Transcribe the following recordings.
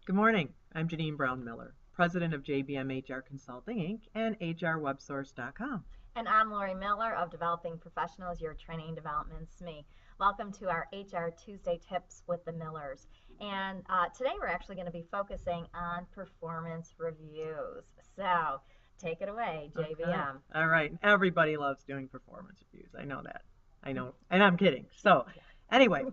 Good morning. I'm Janine Brown Miller, president of JBM HR Consulting Inc. and HRWebSource.com. And I'm Lori Miller of Developing Professionals, your training and development SME. Welcome to our HR Tuesday Tips with the Millers. And today we're actually going to be focusing on performance reviews. So take it away, JBM. Okay. All right. Everybody loves doing performance reviews. I know that. I know. And I'm kidding. So anyway,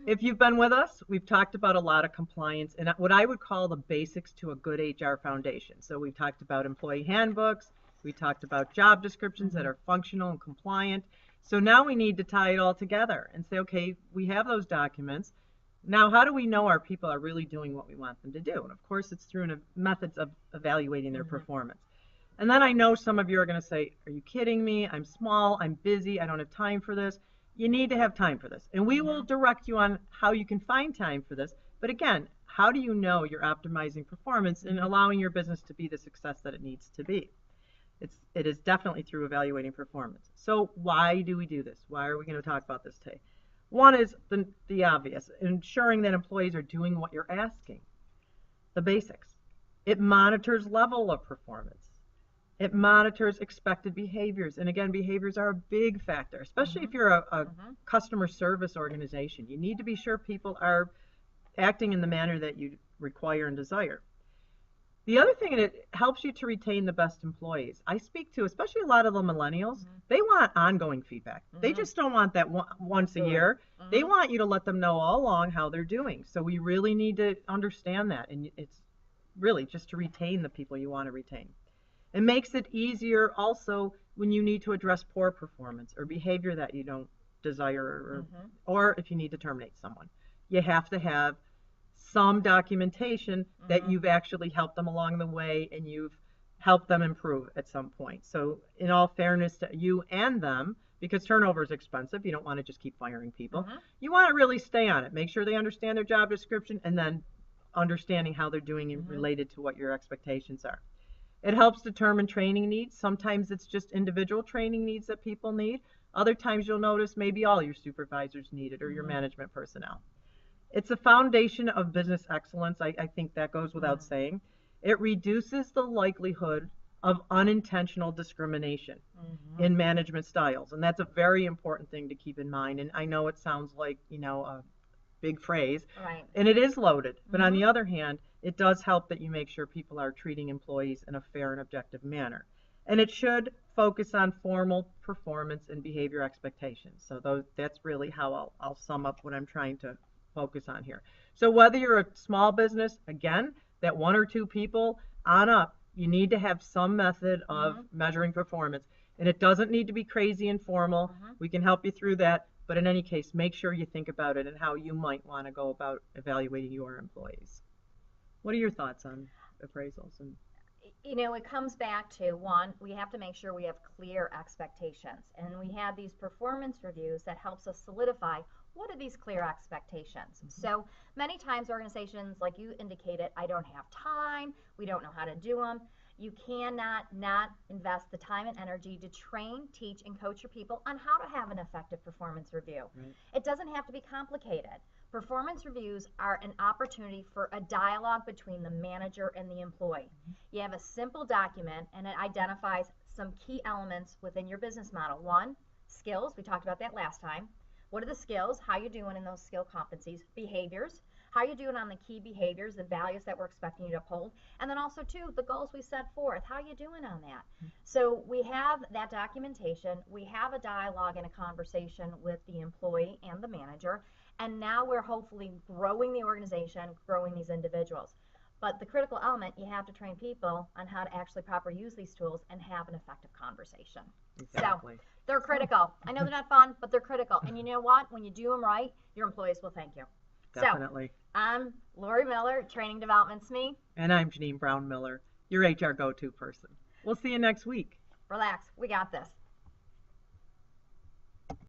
if you've been with us, we've talked about a lot of compliance and what I would call the basics to a good HR foundation. So we talked about employee handbooks. We talked about job descriptions that are functional and compliant. So now we need to tie it all together and say, okay, we have those documents. Now, how do we know our people are really doing what we want them to do? And of course, it's through methods of evaluating their performance. And then I know some of you are going to say, are you kidding me? I'm small, I'm busy, I don't have time for this. You need to have time for this. And we will direct you on how you can find time for this. But again, how do you know you're optimizing performance and allowing your business to be the success that it needs to be? It is definitely through evaluating performance. So why do we do this? Why are we going to talk about this today? One is the obvious, ensuring that employees are doing what you're asking. The basics. It monitors level of performance. It monitors expected behaviors. And again, behaviors are a big factor, especially if you're a customer service organization. You need to be sure people are acting in the manner that you require and desire. The other thing, it helps you to retain the best employees. I speak to, especially a lot of the millennials, they want ongoing feedback. They just don't want that once a year. They want you to let them know all along how they're doing. So we really need to understand that. And it's really just to retain the people you want to retain. It makes it easier also when you need to address poor performance or behavior that you don't desire or if you need to terminate someone. You have to have some documentation that you've actually helped them along the way and you've helped them improve at some point. So in all fairness to you and them, because turnover is expensive, you don't want to just keep firing people. You want to really stay on it. Make sure they understand their job description and then understanding how they're doing related to what your expectations are. It helps determine training needs. Sometimes it's just individual training needs that people need. Other times you'll notice maybe all your supervisors need it or your management personnel. It's a foundation of business excellence. I think that goes without saying. It reduces the likelihood of unintentional discrimination in management styles. And that's a very important thing to keep in mind. And I know it sounds like, a big phrase. Right. And it is loaded. But on the other hand, it does help that you make sure people are treating employees in a fair and objective manner. And it should focus on formal performance and behavior expectations. So that's really how I'll sum up what I'm trying to focus on here. So whether you're a small business, again, that one or two people on up, you need to have some method of measuring performance. And it doesn't need to be crazy and formal. We can help you through that. But in any case, make sure you think about it and how you might want to go about evaluating your employees. What are your thoughts on appraisals? It comes back to one, we have to make sure we have clear expectations. And we have these performance reviews that helps us solidify what are these clear expectations. So many times organizations, like you indicated, I don't have time, we don't know how to do them. You cannot not invest the time and energy to train, teach, and coach your people on how to have an effective performance review. It doesn't have to be complicated. Performance reviews are an opportunity for a dialogue between the manager and the employee. You have a simple document and it identifies some key elements within your business model. One, skills, we talked about that last time. What are the skills? How you doing in those skill competencies? Behaviors. How you doing on the key behaviors, the values that we're expecting you to uphold? And then also, too, the goals we set forth. How you doing on that? So we have that documentation. We have a dialogue and a conversation with the employee and the manager. And now we're hopefully growing the organization, growing these individuals. But the critical element, you have to train people on how to actually properly use these tools and have an effective conversation. Exactly. So they're critical. I know they're not fun, but they're critical. And you know what? When you do them right, your employees will thank you. Definitely. So I'm Lori Miller, Training Development SME. And I'm Janine Brown Miller, your HR go-to person. We'll see you next week. Relax. We got this.